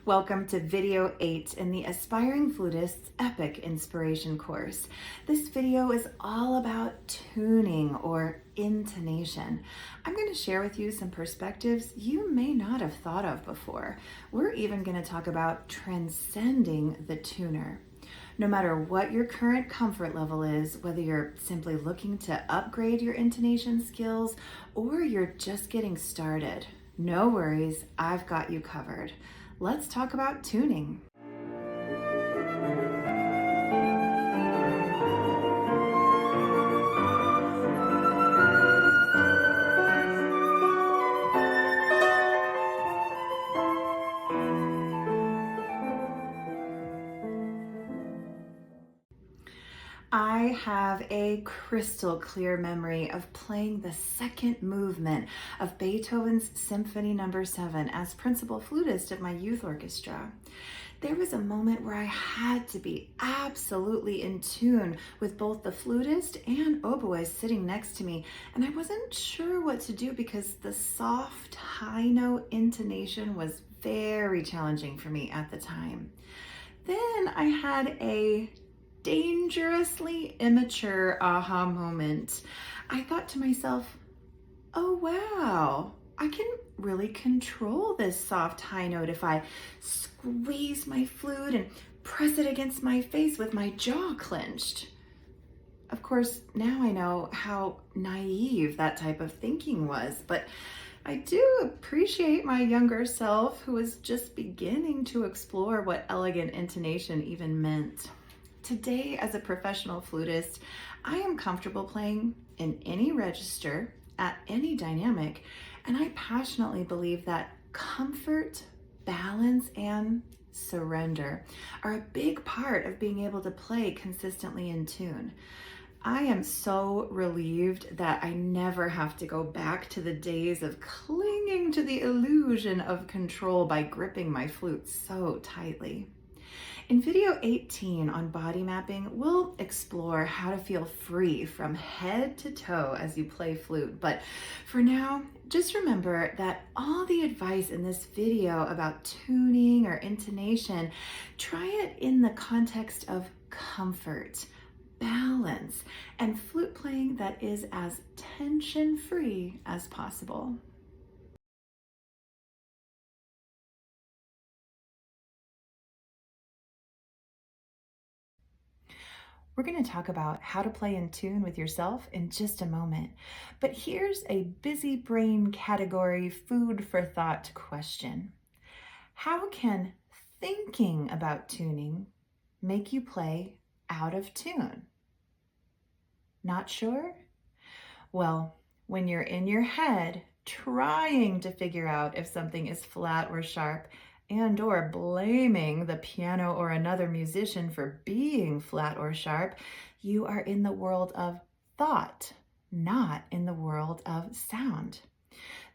Welcome to video 8 in the Aspiring Flutists Epic Inspiration course. This video is all about tuning or intonation. I'm going to share with you some perspectives you may not have thought of before. We're even going to talk about transcending the tuner. No matter what your current comfort level is, whether you're simply looking to upgrade your intonation skills or you're just getting started, no worries, I've got you covered. Let's talk about tuning. I have a crystal clear memory of playing the second movement of Beethoven's Symphony No. 7 as principal flutist of my youth orchestra. There was a moment where I had to be absolutely in tune with both the flutist and oboist sitting next to me, and I wasn't sure what to do because the soft high note intonation was very challenging for me at the time. Then I had a dangerously immature aha moment. I thought to myself, oh wow, I can really control this soft high note if I squeeze my flute and press it against my face with my jaw clenched. Of course, now I know how naive that type of thinking was, but I do appreciate my younger self who was just beginning to explore what elegant intonation even meant. Today, as a professional flutist, I am comfortable playing in any register, at any dynamic, and I passionately believe that comfort, balance, and surrender are a big part of being able to play consistently in tune. I am so relieved that I never have to go back to the days of clinging to the illusion of control by gripping my flute so tightly. In video 18 on body mapping, we'll explore how to feel free from head to toe as you play flute. But for now, just remember that all the advice in this video about tuning or intonation, try it in the context of comfort, balance, and flute playing that is as tension-free as possible. We're going to talk about how to play in tune with yourself in just a moment. But here's a busy brain category food for thought question. How can thinking about tuning make you play out of tune? Not sure? Well, when you're in your head trying to figure out if something is flat or sharp, and or blaming the piano or another musician for being flat or sharp, you are in the world of thought, not in the world of sound.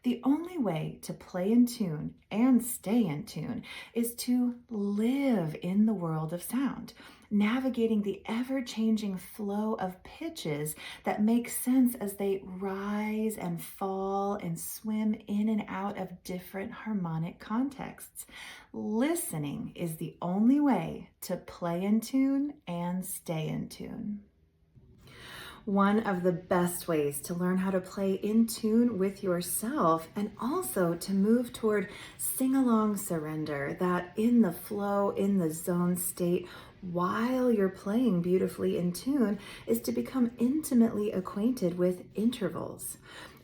The only way to play in tune and stay in tune is to live in the world of sound, navigating the ever-changing flow of pitches that make sense as they rise and fall and swim in and out of different harmonic contexts. Listening is the only way to play in tune and stay in tune. One of the best ways to learn how to play in tune with yourself and also to move toward sing-along surrender, that in the flow, in the zone state, while you're playing beautifully in tune, is to become intimately acquainted with intervals.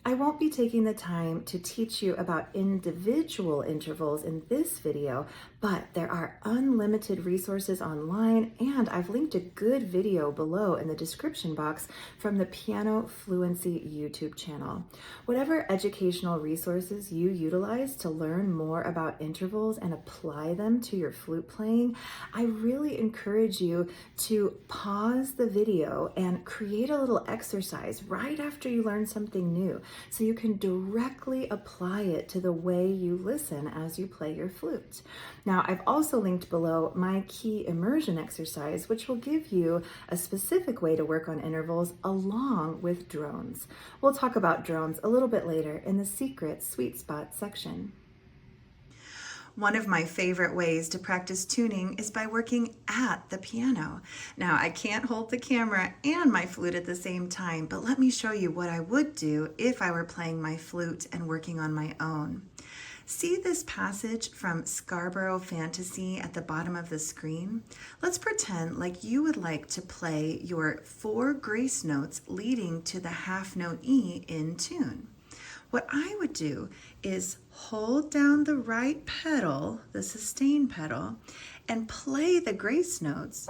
I won't be taking the time to teach you about individual intervals in this video, but there are unlimited resources online, and I've linked a good video below in the description box from the Piano Fluency YouTube channel. Whatever educational resources you utilize to learn more about intervals and apply them to your flute playing, I really encourage you to pause the video and create a little exercise right after you learn something new, so you can directly apply it to the way you listen as you play your flute. Now, I've also linked below my key immersion exercise, which will give you a specific way to work on intervals along with drones. We'll talk about drones a little bit later in the secret sweet spot section. One of my favorite ways to practice tuning is by working at the piano. Now, I can't hold the camera and my flute at the same time, but let me show you what I would do if I were playing my flute and working on my own. See this passage from Scarborough Fantasy at the bottom of the screen? Let's pretend like you would like to play your 4 grace notes leading to the half note E in tune. What I would do is hold down the right pedal, the sustain pedal, and play the grace notes,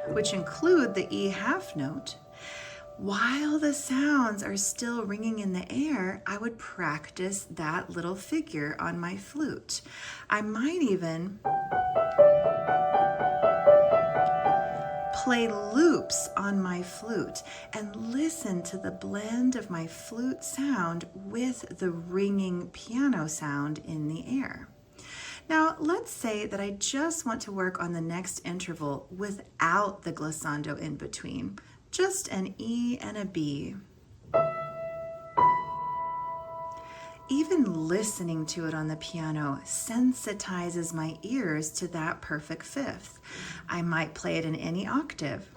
which include the E half note. While the sounds are still ringing in the air, I would practice that little figure on my flute. I might even play loops on my flute and listen to the blend of my flute sound with the ringing piano sound in the air. Now, let's say that I just want to work on the next interval without the glissando in between, just an E and a B. Even listening to it on the piano sensitizes my ears to that perfect fifth. I might play it in any octave.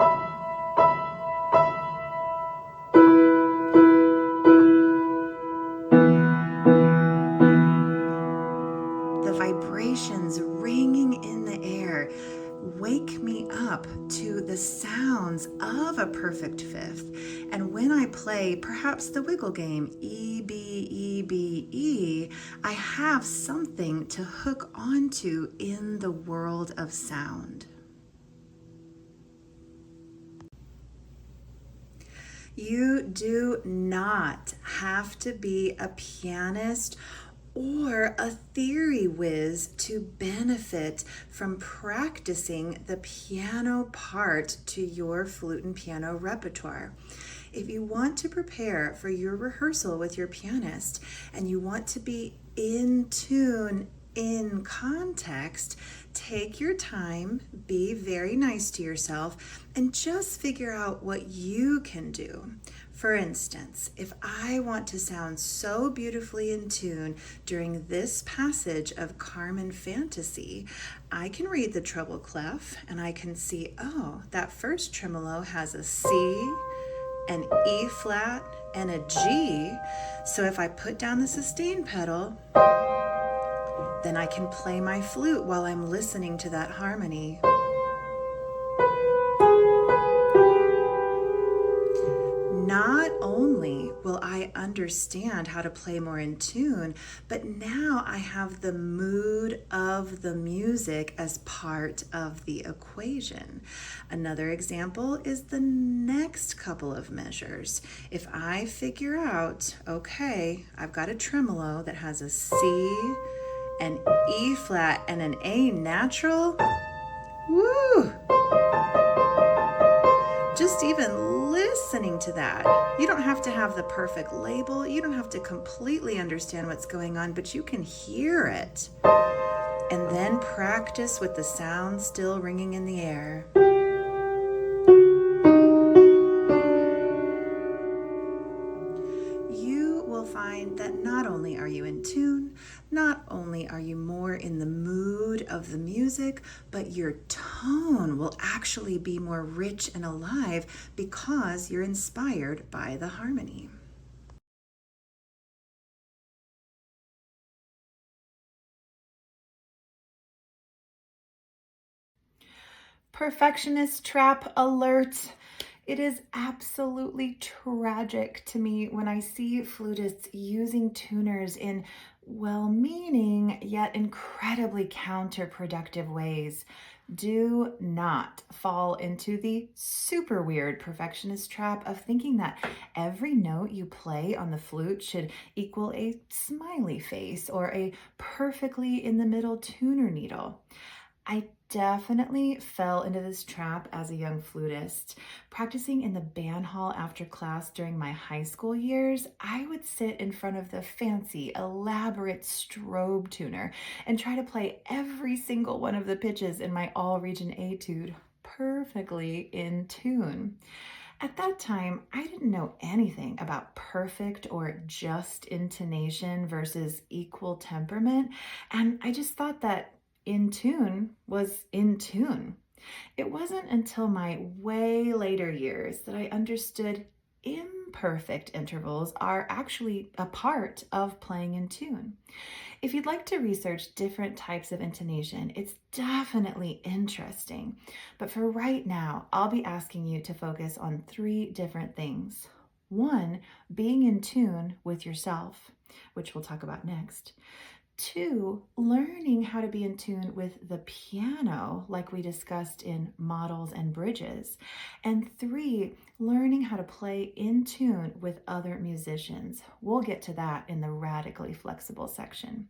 The vibrations ringing in the air wake me up to the sounds of a perfect fifth. And when I play perhaps the wiggle game, E, B, E, B, E, I have something to hook onto in the world of sound. You do not have to be a pianist or a theory whiz to benefit from practicing the piano part to your flute and piano repertoire. If you want to prepare for your rehearsal with your pianist and you want to be in tune, in context, take your time, be very nice to yourself, and just figure out what you can do. For instance, if I want to sound so beautifully in tune during this passage of Carmen Fantasy, I can read the treble clef and I can see, oh, that first tremolo has a C, an E flat, and a G. So if I put down the sustain pedal, then I can play my flute while I'm listening to that harmony. Not only will I understand how to play more in tune, but now I have the mood of the music as part of the equation. Another example is the next couple of measures. If I figure out, okay, I've got a tremolo that has a C, an E flat, and an A natural, woo! Just even listening to that, you don't have to have the perfect label, you don't have to completely understand what's going on, but you can hear it. And then practice with the sound still ringing in the air. You will find that not only are you in tune, not only are you more in the mood of the music, but your tone will actually be more rich and alive because you're inspired by the harmony. Perfectionist trap alert. It is absolutely tragic to me when I see flutists using tuners in well-meaning yet incredibly counterproductive ways. Do not fall into the super weird perfectionist trap of thinking that every note you play on the flute should equal a smiley face or a perfectly in the middle tuner needle. I definitely fell into this trap as a young flutist. Practicing in the band hall after class during my high school years, I would sit in front of the fancy, elaborate strobe tuner and try to play every single one of the pitches in my all-region Etude perfectly in tune. At that time, I didn't know anything about perfect or just intonation versus equal temperament, and I just thought that in tune was in tune. It wasn't until my way later years that I understood imperfect intervals are actually a part of playing in tune. If you'd like to research different types of intonation, it's definitely interesting. But for right now, I'll be asking you to focus on three different things. One, being in tune with yourself, which we'll talk about next. Two, learning how to be in tune with the piano, like we discussed in models and bridges. And three, learning how to play in tune with other musicians. We'll get to that in the radically flexible section.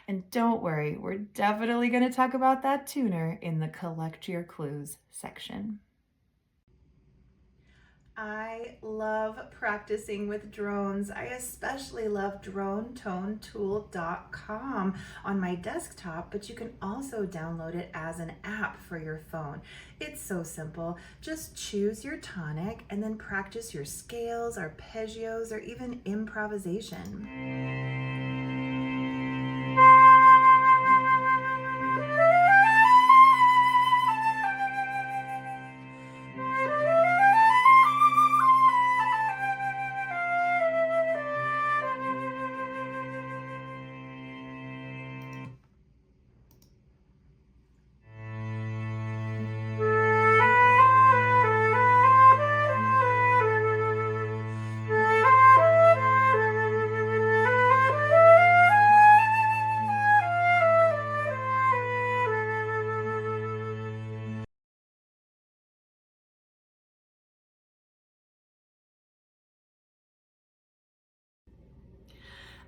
And don't worry, we're definitely going to talk about that tuner in the collect your clues section. I love practicing with drones. I especially love DroneToneTool.com on my desktop, but you can also download it as an app for your phone. It's so simple. Just choose your tonic and then practice your scales, arpeggios, or even improvisation.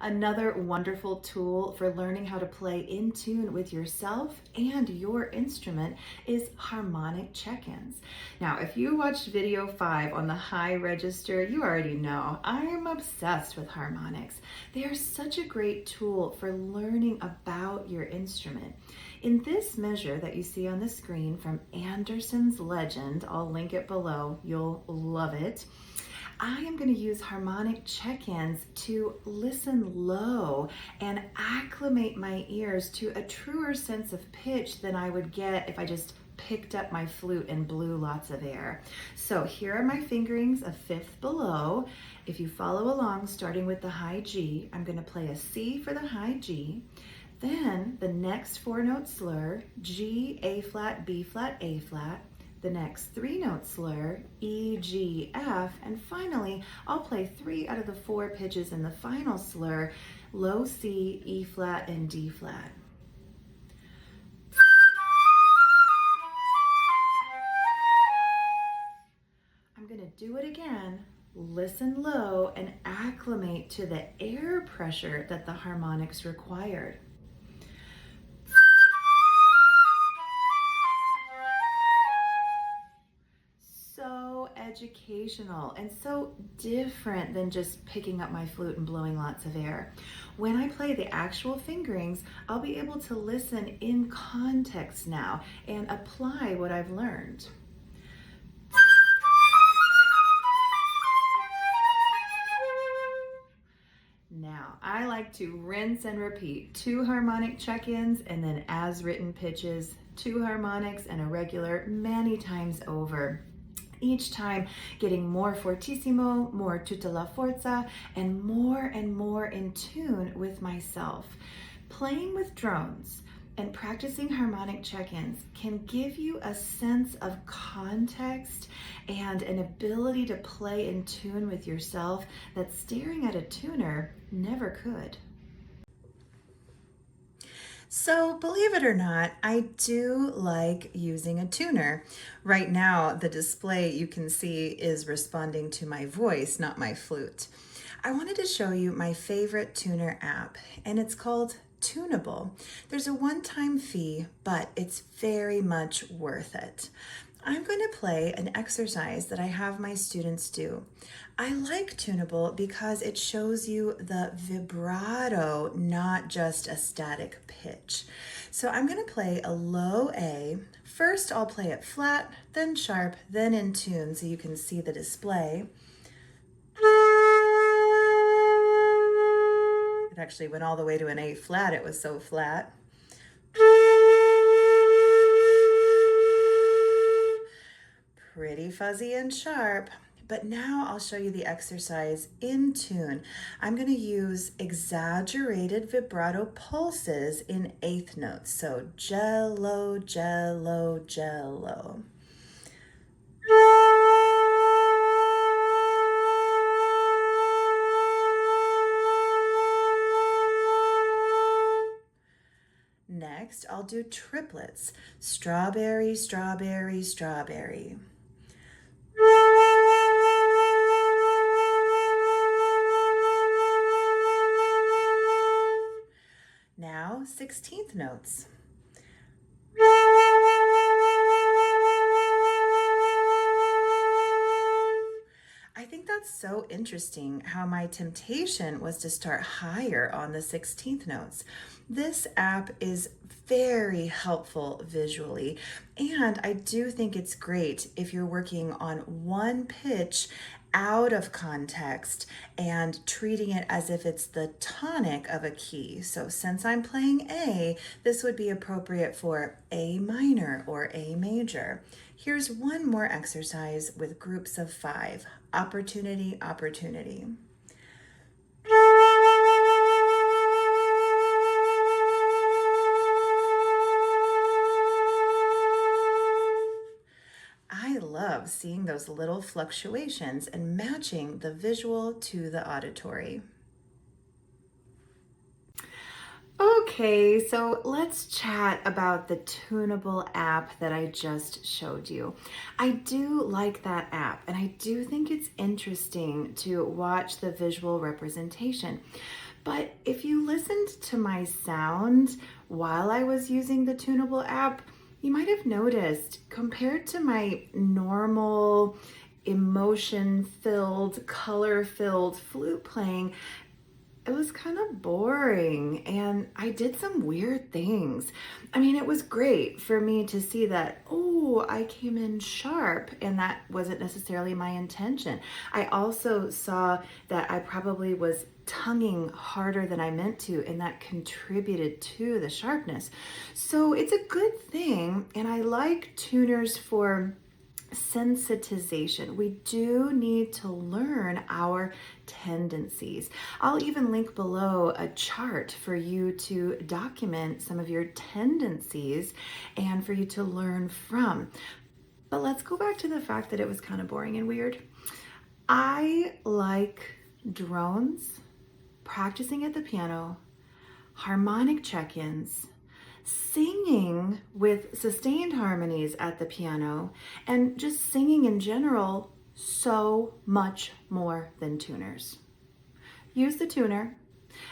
Another wonderful tool for learning how to play in tune with yourself and your instrument is harmonic check-ins. Now, if you watched video 5 on the high register, you already know I'm obsessed with harmonics. They are such a great tool for learning about your instrument. In this measure that you see on the screen from Anderson's Legend, I'll link it below, you'll love it. I am going to use harmonic check-ins to listen low and acclimate my ears to a truer sense of pitch than I would get if I just picked up my flute and blew lots of air. So here are my fingerings a fifth below. If you follow along, starting with the high G, I'm going to play a C for the high G. Then the next 4-note slur, G, A flat, B flat, A flat. The next 3-note slur, E, G, F, and finally, I'll play 3 out of the 4 pitches in the final slur, low C, E flat, and D flat. I'm going to do it again. Listen low and acclimate to the air pressure that the harmonics required. So educational and so different than just picking up my flute and blowing lots of air. When I play the actual fingerings, I'll be able to listen in context now and apply what I've learned. Now, I like to rinse and repeat 2 harmonic check-ins and then as written pitches, 2 harmonics and a regular many times over. Each time getting more fortissimo, more tutta la forza, and more in tune with myself. Playing with drones and practicing harmonic check-ins can give you a sense of context and an ability to play in tune with yourself that staring at a tuner never could. So believe it or not, I do like using a tuner. Right now, the display you can see is responding to my voice, not my flute. I wanted to show you my favorite tuner app, and it's called Tunable. There's a one-time fee, but it's very much worth it. I'm going to play an exercise that I have my students do. I like tunable because it shows you the vibrato, not just a static pitch. So I'm going to play a low A. First, I'll play it flat, then sharp, then in tune so you can see the display. It actually went all the way to an A flat, it was so flat. Pretty fuzzy and sharp. But now I'll show you the exercise in tune. I'm going to use exaggerated vibrato pulses in eighth notes. So jello, jello, jello. Next, I'll do triplets. Strawberry, strawberry, strawberry. Now, 16th notes. I think that's so interesting how my temptation was to start higher on the 16th notes. This app is very helpful visually, and I do think it's great if you're working on one pitch out of context and treating it as if it's the tonic of a key. So since I'm playing A, this would be appropriate for A minor or A major. Here's one more exercise with groups of 5. Opportunity, opportunity. I love seeing those little fluctuations and matching the visual to the auditory. Okay, so let's chat about the tunable app that I just showed you. I do like that app, and I do think it's interesting to watch the visual representation. But if you listened to my sound while I was using the tunable app, you might have noticed compared to my normal emotion-filled, color-filled flute playing, it was kind of boring and I did some weird things. I mean, it was great for me to see that, oh, I came in sharp and that wasn't necessarily my intention. I also saw that I probably was tonguing harder than I meant to, and that contributed to the sharpness. So it's a good thing, and I like tuners for sensitization. We do need to learn our tendencies. I'll even link below a chart for you to document some of your tendencies and for you to learn from. But let's go back to the fact that it was kind of boring and weird. I like drones, practicing at the piano, harmonic check-ins, singing with sustained harmonies at the piano, and just singing in general so much more than tuners. Use the tuner.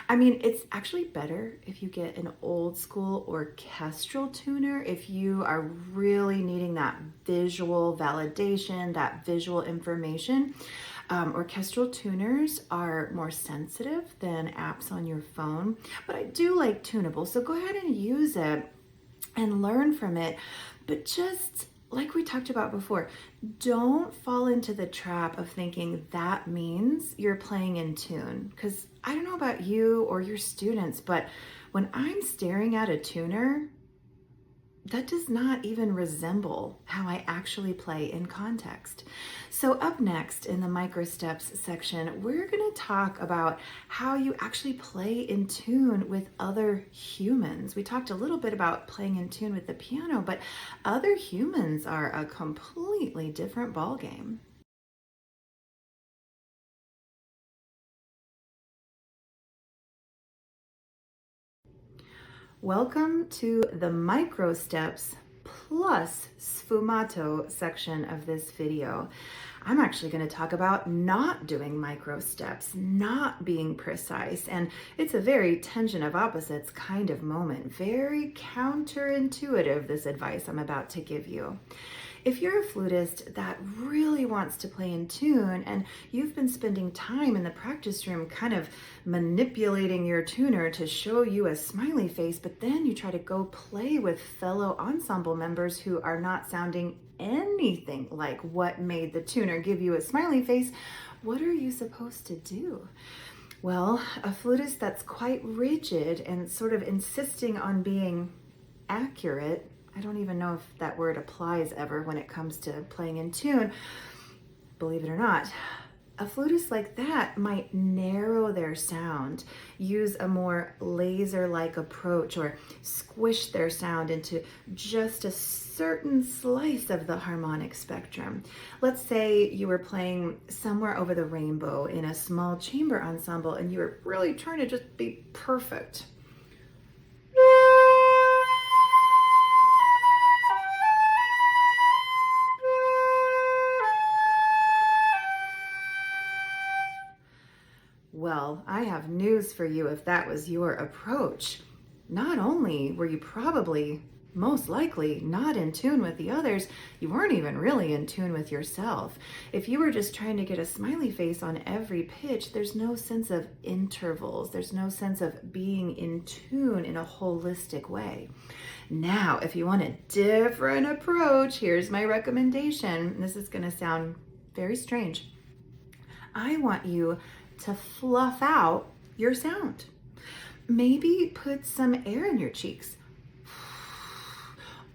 I mean, it's actually better if you get an old school orchestral tuner if you are really needing that visual validation, that visual information. Orchestral tuners are more sensitive than apps on your phone, but I do like tunable, so go ahead and use it and learn from it. But just like we talked about before, don't fall into the trap of thinking that means you're playing in tune. Because I don't know about you or your students, but when I'm staring at a tuner, that does not even resemble how I actually play in context. So up next in the micro steps section, we're going to talk about how you actually play in tune with other humans. We talked a little bit about playing in tune with the piano, but other humans are a completely different ballgame. Welcome to the micro steps plus sfumato section of this video. I'm actually going to talk about not doing micro steps, not being precise, and it's a very tension of opposites kind of moment. Very counterintuitive, this advice I'm about to give you. If you're a flutist that really wants to play in tune and you've been spending time in the practice room kind of manipulating your tuner to show you a smiley face, but then you try to go play with fellow ensemble members who are not sounding anything like what made the tuner give you a smiley face, what are you supposed to do? Well, a flutist that's quite rigid and sort of insisting on being accurate, I don't even know if that word applies ever when it comes to playing in tune, believe it or not. A flutist like that might narrow their sound, use a more laser-like approach, or squish their sound into just a certain slice of the harmonic spectrum. Let's say you were playing Somewhere Over the Rainbow in a small chamber ensemble and you were really trying to just be perfect. Well, I have news for you if that was your approach. Not only were you probably, most likely, not in tune with the others, you weren't even really in tune with yourself. If you were just trying to get a smiley face on every pitch, there's no sense of intervals. There's no sense of being in tune in a holistic way. Now, if you want a different approach, here's my recommendation. This is going to sound very strange. I want you to fluff out your sound. Maybe put some air in your cheeks.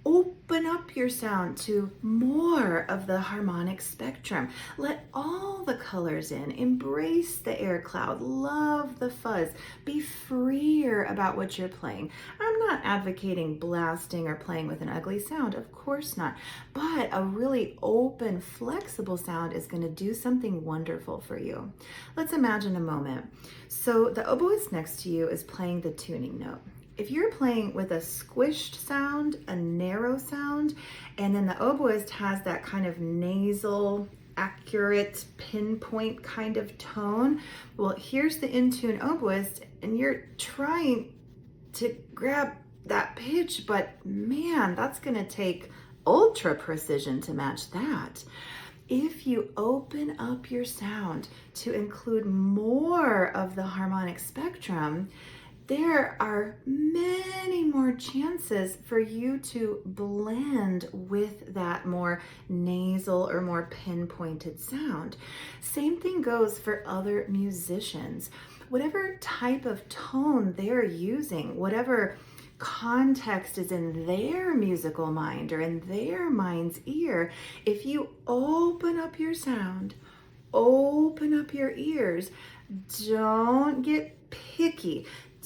Open up your sound to more of the harmonic spectrum. Let all the colors in. Embrace the air cloud. Love the fuzz. Be freer about what you're playing. I'm not advocating blasting or playing with an ugly sound, of course not. But a really open, flexible sound is going to do something wonderful for you. Let's imagine a moment. So the oboist next to you is playing the tuning note. If you're playing with a squished sound, a narrow sound, and then the oboist has that kind of nasal, accurate, pinpoint kind of tone, well, here's the in-tune oboist, and you're trying to grab that pitch, but man, that's gonna take ultra precision to match that. If you open up your sound to include more of the harmonic spectrum, there are many more chances for you to blend with that more nasal or more pinpointed sound. Same thing goes for other musicians. Whatever type of tone they're using, whatever context is in their musical mind or in their mind's ear, if you open up your sound, open up your ears, don't get picky.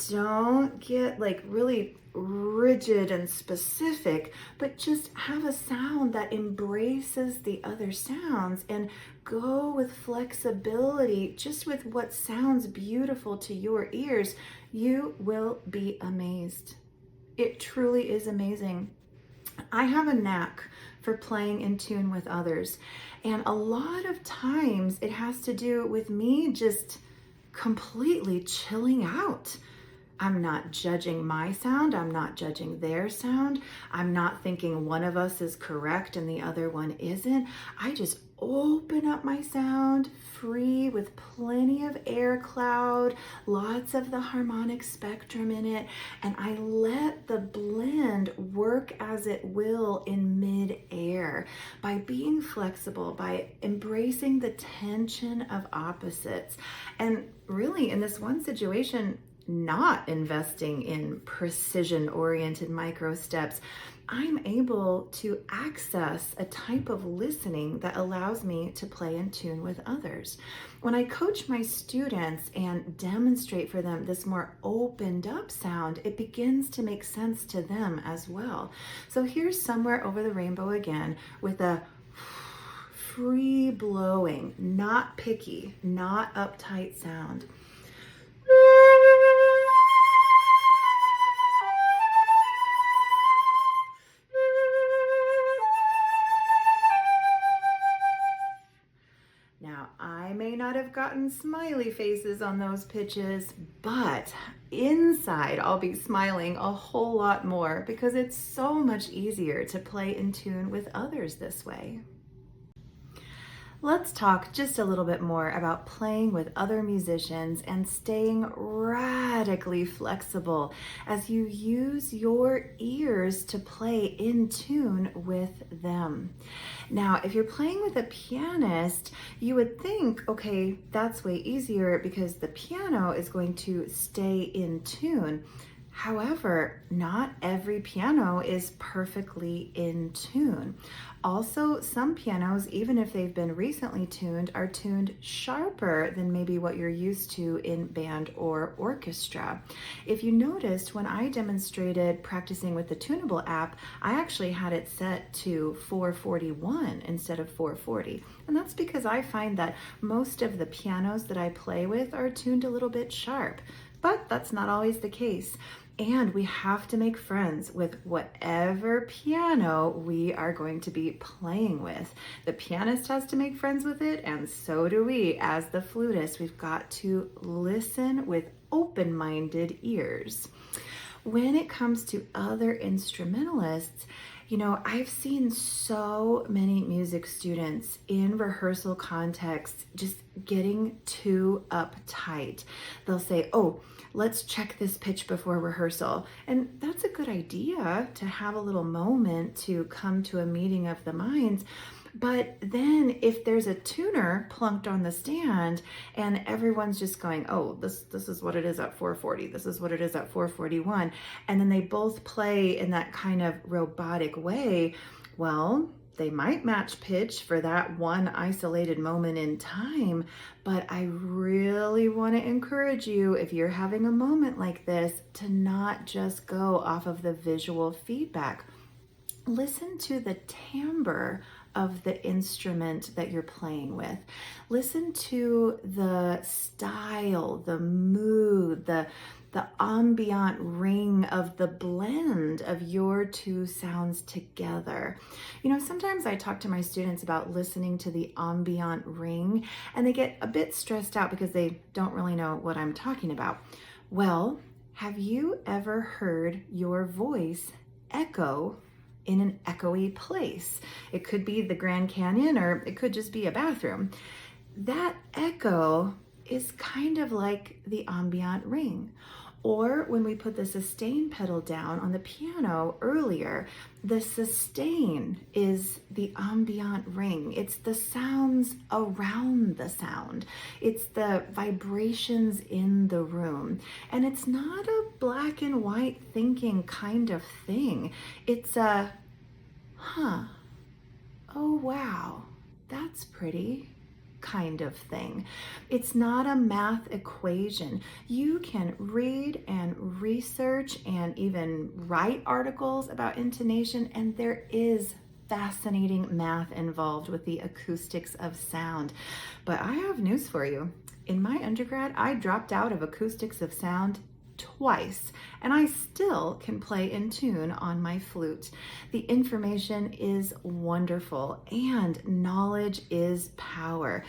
Don't get like really rigid and specific, but just have a sound that embraces the other sounds and go with flexibility, just with what sounds beautiful to your ears. You will be amazed. It truly is amazing. I have a knack for playing in tune with others, and a lot of times it has to do with me just completely chilling out. I'm not judging my sound. I'm not judging their sound. I'm not thinking one of us is correct and the other one isn't. I just open up my sound free with plenty of air cloud, lots of the harmonic spectrum in it, and I let the blend work as it will in mid-air by being flexible, by embracing the tension of opposites. And really, in this one situation, not investing in precision-oriented micro steps, I'm able to access a type of listening that allows me to play in tune with others. When I coach my students and demonstrate for them this more opened up sound, it begins to make sense to them as well. So here's Somewhere Over the Rainbow again with a free blowing, not picky, not uptight sound. Now, I may not have gotten smiley faces on those pitches, but inside, I'll be smiling a whole lot more because it's so much easier to play in tune with others this way. Let's talk just a little bit more about playing with other musicians and staying radically flexible as you use your ears to play in tune with them. Now, if you're playing with a pianist, you would think, okay, that's way easier because the piano is going to stay in tune. However, not every piano is perfectly in tune. Also, some pianos, even if they've been recently tuned, are tuned sharper than maybe what you're used to in band or orchestra. If you noticed, when I demonstrated practicing with the Tunable app, I actually had it set to 441 instead of 440. And that's because I find that most of the pianos that I play with are tuned a little bit sharp, but that's not always the case. And we have to make friends with whatever piano we are going to be playing with. The pianist has to make friends with it, and so do we as the flutist. We've got to listen with open-minded ears. When it comes to other instrumentalists, you know, I've seen so many music students in rehearsal contexts just getting too uptight. They'll say, oh, let's check this pitch before rehearsal. And that's a good idea, to have a little moment to come to a meeting of the minds. But then if there's a tuner plunked on the stand and everyone's just going, oh, this is what it is at 440, this is what it is at 441, and then they both play in that kind of robotic way, well, they might match pitch for that one isolated moment in time, but I really want to encourage you, if you're having a moment like this, to not just go off of the visual feedback. Listen to the timbre of the instrument that you're playing with. Listen to the style, the mood, the ambient ring of the blend of your two sounds together. You know, sometimes I talk to my students about listening to the ambient ring, and they get a bit stressed out because they don't really know what I'm talking about. Well, have you ever heard your voice echo in an echoey place? It could be the Grand Canyon, or it could just be a bathroom. That echo is kind of like the ambient ring. Or when we put the sustain pedal down on the piano earlier, the sustain is the ambient ring. It's the sounds around the sound. It's the vibrations in the room. And it's not a black and white thinking kind of thing. It's a, oh wow, that's pretty kind of thing. It's not a math equation. You can read and research and even write articles about intonation, and there is fascinating math involved with the acoustics of sound. But I have news for you. In my undergrad, I dropped out of acoustics of sound twice, and I still can play in tune on my flute. The information is wonderful, and knowledge is power.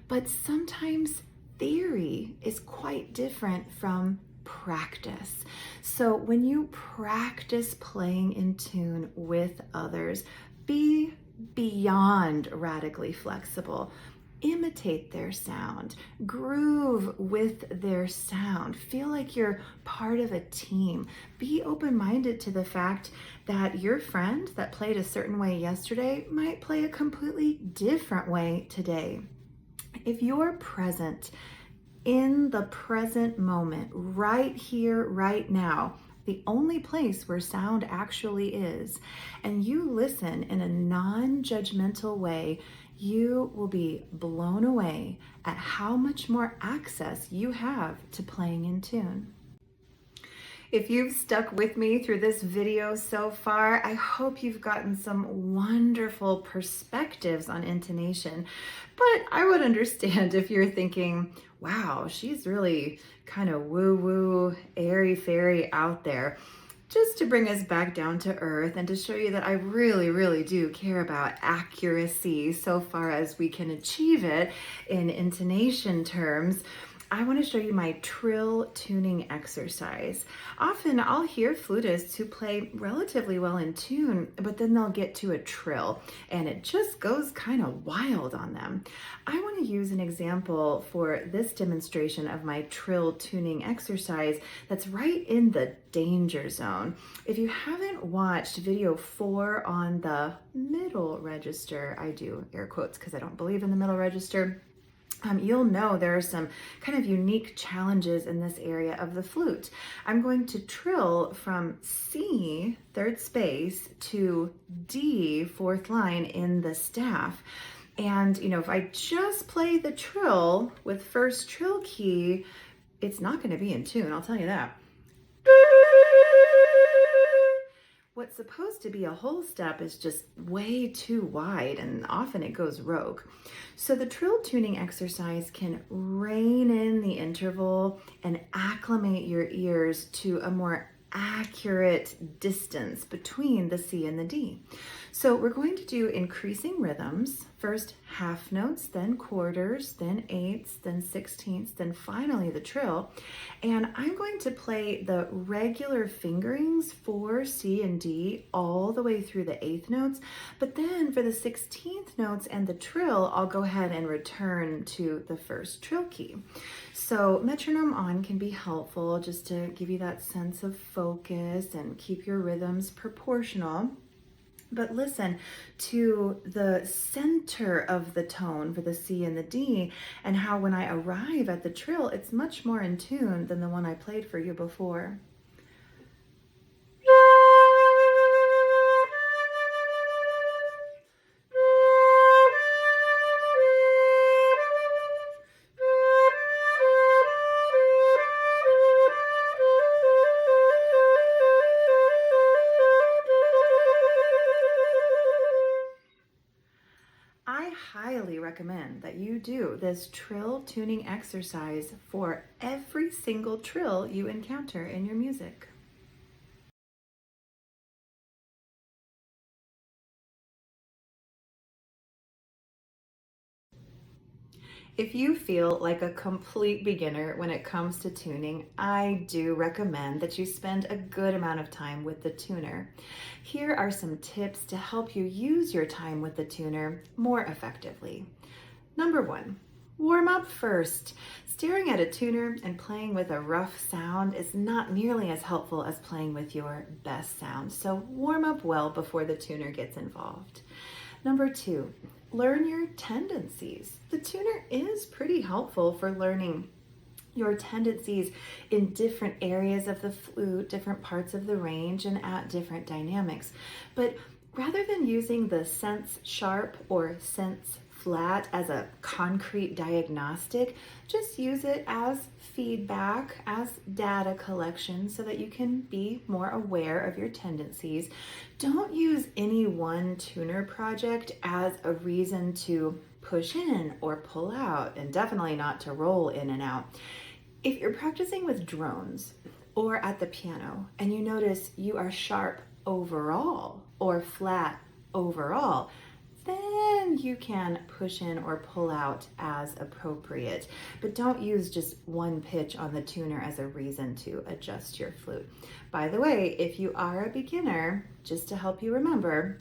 But sometimes theory is quite different from practice. So when you practice playing in tune with others, be beyond radically flexible. Imitate their sound, groove with their sound, feel like you're part of a team. Be open-minded to the fact that your friend that played a certain way yesterday might play a completely different way today. If you're present in the present moment, right here, right now, the only place where sound actually is, and you listen in a non-judgmental way, you will be blown away at how much more access you have to playing in tune. If you've stuck with me through this video so far, I hope you've gotten some wonderful perspectives on intonation. But I would understand if you're thinking, wow, she's really kind of woo-woo, airy-fairy out there. Just to bring us back down to earth and to show you that I really, really do care about accuracy so far as we can achieve it in intonation terms, I want to show you my trill tuning exercise. Often I'll hear flutists who play relatively well in tune, but then they'll get to a trill and it just goes kind of wild on them. I want to use an example for this demonstration of my trill tuning exercise that's right in the danger zone. If you haven't watched video 4 on the middle register, I do air quotes because I don't believe in the middle register, you'll know there are some kind of unique challenges in this area of the flute. I'm going to trill from C, third space, to D, fourth line in the staff. And, if I just play the trill with first trill key, it's not going to be in tune, I'll tell you that. What's supposed to be a whole step is just way too wide, and often it goes rogue. So the trill tuning exercise can rein in the interval and acclimate your ears to a more accurate distance between the C and the D. So we're going to do increasing rhythms, first half notes, then quarters, then eighths, then sixteenths, then finally the trill. And I'm going to play the regular fingerings for C and D all the way through the eighth notes, but then for the 16th notes and the trill, I'll go ahead and return to the first trill key. So metronome on can be helpful just to give you that sense of focus and keep your rhythms proportional. But listen to the center of the tone for the C and the D, and how when I arrive at the trill, it's much more in tune than the one I played for you before. I highly recommend that you do this trill tuning exercise for every single trill you encounter in your music. If you feel like a complete beginner when it comes to tuning, I do recommend that you spend a good amount of time with the tuner. Here are some tips to help you use your time with the tuner more effectively. Number 1, warm up first. Staring at a tuner and playing with a rough sound is not nearly as helpful as playing with your best sound, so warm up well before the tuner gets involved. Number 2, learn your tendencies. The tuner is pretty helpful for learning your tendencies in different areas of the flute, different parts of the range, and at different dynamics. But rather than using the sense sharp or sense flat as a concrete diagnostic, just use it as feedback, as data collection, so that you can be more aware of your tendencies. Don't use any one tuner project as a reason to push in or pull out, and definitely not to roll in and out. If you're practicing with drones or at the piano and you notice you are sharp overall or flat overall, then you can push in or pull out as appropriate. But don't use just one pitch on the tuner as a reason to adjust your flute. By the way, if you are a beginner, just to help you remember,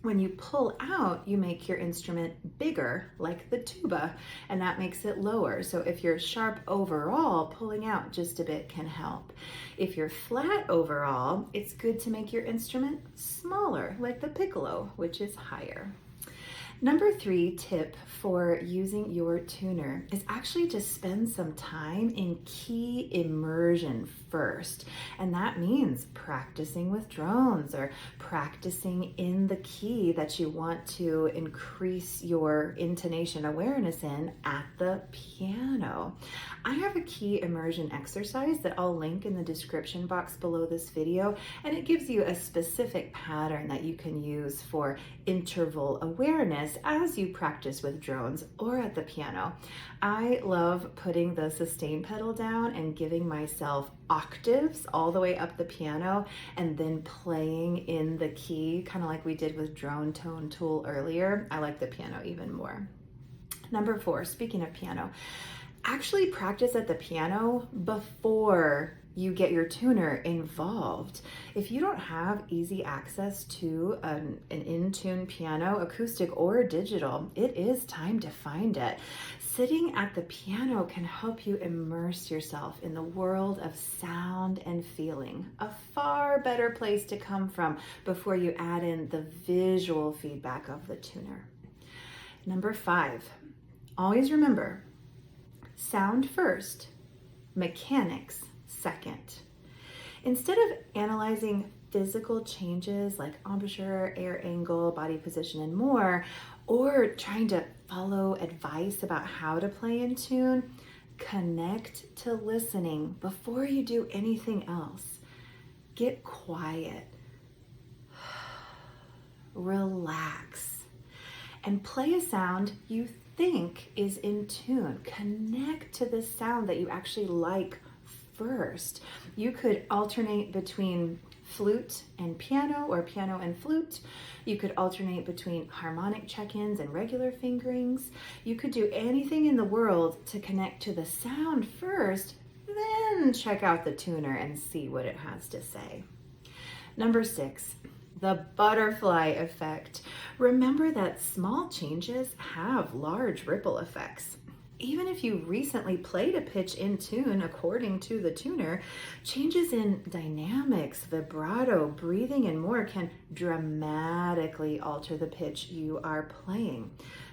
when you pull out, you make your instrument bigger, like the tuba, and that makes it lower. So if you're sharp overall, pulling out just a bit can help. If you're flat overall, it's good to make your instrument smaller, like the piccolo, which is higher. Number 3 tip for using your tuner is actually to spend some time in key immersion first. And that means practicing with drones or practicing in the key that you want to increase your intonation awareness in at the piano. I have a key immersion exercise that I'll link in the description box below this video, and it gives you a specific pattern that you can use for interval awareness as you practice with drones or at the piano. I love putting the sustain pedal down and giving myself octaves all the way up the piano and then playing in the key, kind of like we did with drone tone tool earlier. I like the piano even more. Number 4, speaking of piano, Actually practice at the piano before you get your tuner involved. If you don't have easy access to an in-tune piano, acoustic or digital, it is time to find it. Sitting at the piano can help you immerse yourself in the world of sound and feeling, a far better place to come from before you add in the visual feedback of the tuner. Number 5, always remember, sound first, mechanics second. Instead of analyzing physical changes like embouchure, air angle, body position, and more, or trying to follow advice about how to play in tune, connect to listening before you do anything else. Get quiet, relax, and play a sound you think is in tune. Connect to the sound that you actually like first. You could alternate between flute and piano or piano and flute. You could alternate between harmonic check-ins and regular fingerings. You could do anything in the world to connect to the sound first, then check out the tuner and see what it has to say. Number 6, the butterfly effect. Remember that small changes have large ripple effects. Even if you recently played a pitch in tune according to the tuner, changes in dynamics, vibrato, breathing, and more can dramatically alter the pitch you are playing.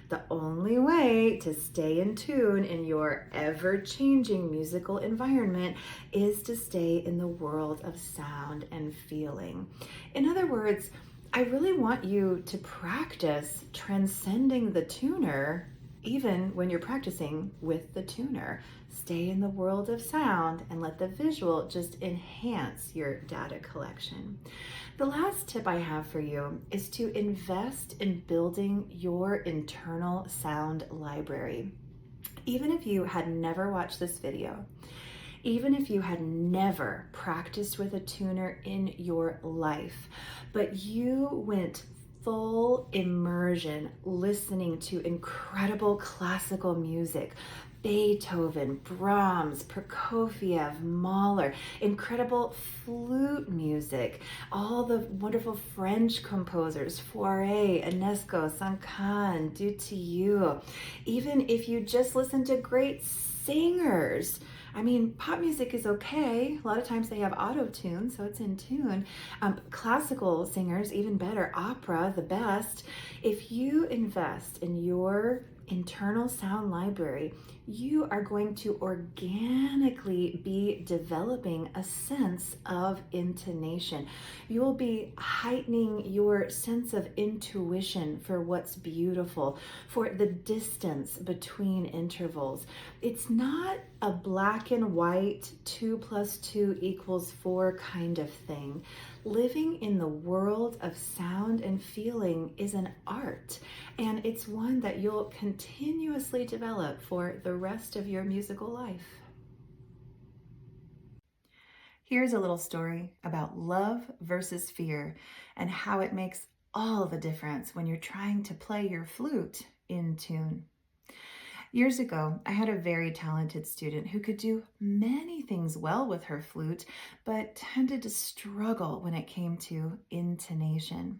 The only way to stay in tune in your ever-changing musical environment is to stay in the world of sound and feeling. In other words, I really want you to practice transcending the tuner even when you're practicing with the tuner. Stay in the world of sound and let the visual just enhance your data collection. The last tip I have for you is to invest in building your internal sound library. Even if you had never watched this video, even if you had never practiced with a tuner in your life, but you went full immersion listening to incredible classical music, Beethoven, Brahms, Prokofiev, Mahler, incredible flute music, all the wonderful French composers, Fauré, Ionesco, Sancan, Dutilleux. Even if you just listen to great singers, I mean, pop music is okay. A lot of times they have auto-tune, so it's in tune. Classical singers, even better. Opera, the best. If you invest in your internal sound library, you are going to organically be developing a sense of intonation. You will be heightening your sense of intuition for what's beautiful, for the distance between intervals. It's not a black and white 2 + 2 = 4 kind of thing. Living in the world of sound and feeling is an art, and it's one that you'll continuously develop for the rest of your musical life. Here's a little story about love versus fear and how it makes all the difference when you're trying to play your flute in tune. Years ago, I had a very talented student who could do many things well with her flute, but tended to struggle when it came to intonation.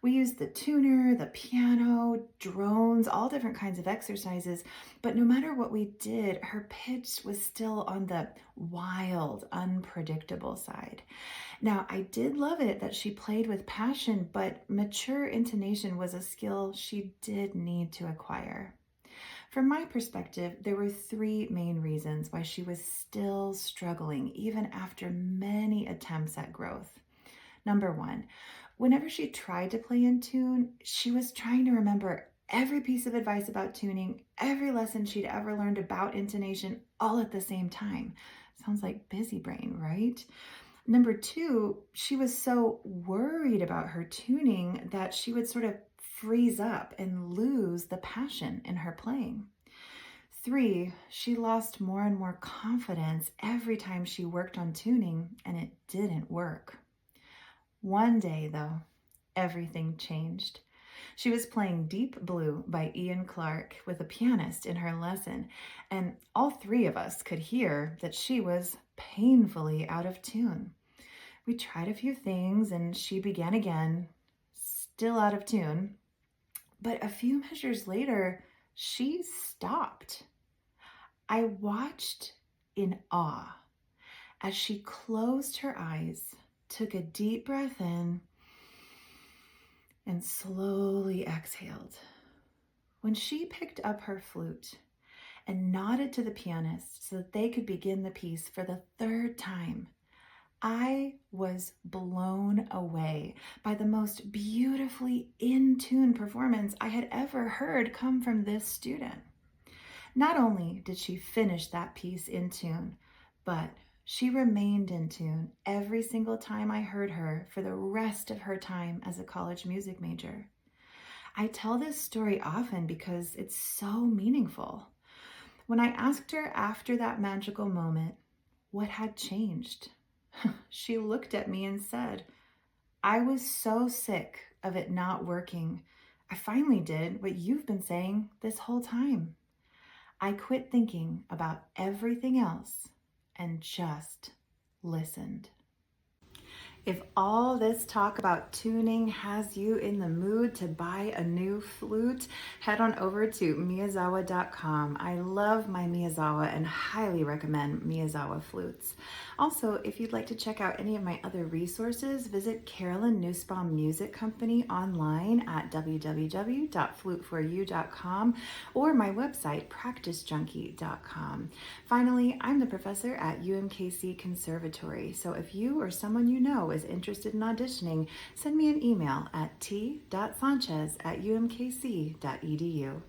We used the tuner, the piano, drones, all different kinds of exercises, but no matter what we did, her pitch was still on the wild, unpredictable side. Now, I did love it that she played with passion, but mature intonation was a skill she did need to acquire. From my perspective, there were 3 main reasons why she was still struggling, even after many attempts at growth. Number 1, whenever she tried to play in tune, she was trying to remember every piece of advice about tuning, every lesson she'd ever learned about intonation, all at the same time. Sounds like busy brain, right? Number 2, she was so worried about her tuning that she would sort of freeze up and lose the passion in her playing. 3, she lost more and more confidence every time she worked on tuning, and it didn't work. One day, though, everything changed. She was playing Deep Blue by Ian Clark with a pianist in her lesson, and all three of us could hear that she was painfully out of tune. We tried a few things and she began again, still out of tune. But a few measures later, she stopped. I watched in awe as she closed her eyes, took a deep breath in, and slowly exhaled. When she picked up her flute and nodded to the pianist so that they could begin the piece for the third time, I was blown away by the most beautifully in tune performance I had ever heard come from this student. Not only did she finish that piece in tune, but she remained in tune every single time I heard her for the rest of her time as a college music major. I tell this story often because it's so meaningful. When I asked her after that magical moment what had changed, she looked at me and said, "I was so sick of it not working. I finally did what you've been saying this whole time. I quit thinking about everything else and just listened." If all this talk about tuning has you in the mood to buy a new flute, head on over to miyazawa.com. I love my Miyazawa and highly recommend Miyazawa flutes. Also, if you'd like to check out any of my other resources, visit Carolyn Nussbaum Music Company online at www.fluteforyou.com or my website, practicejunkie.com. Finally, I'm the professor at UMKC Conservatory, so if you or someone you know is interested in auditioning, send me an email at t.sanchez@umkc.edu.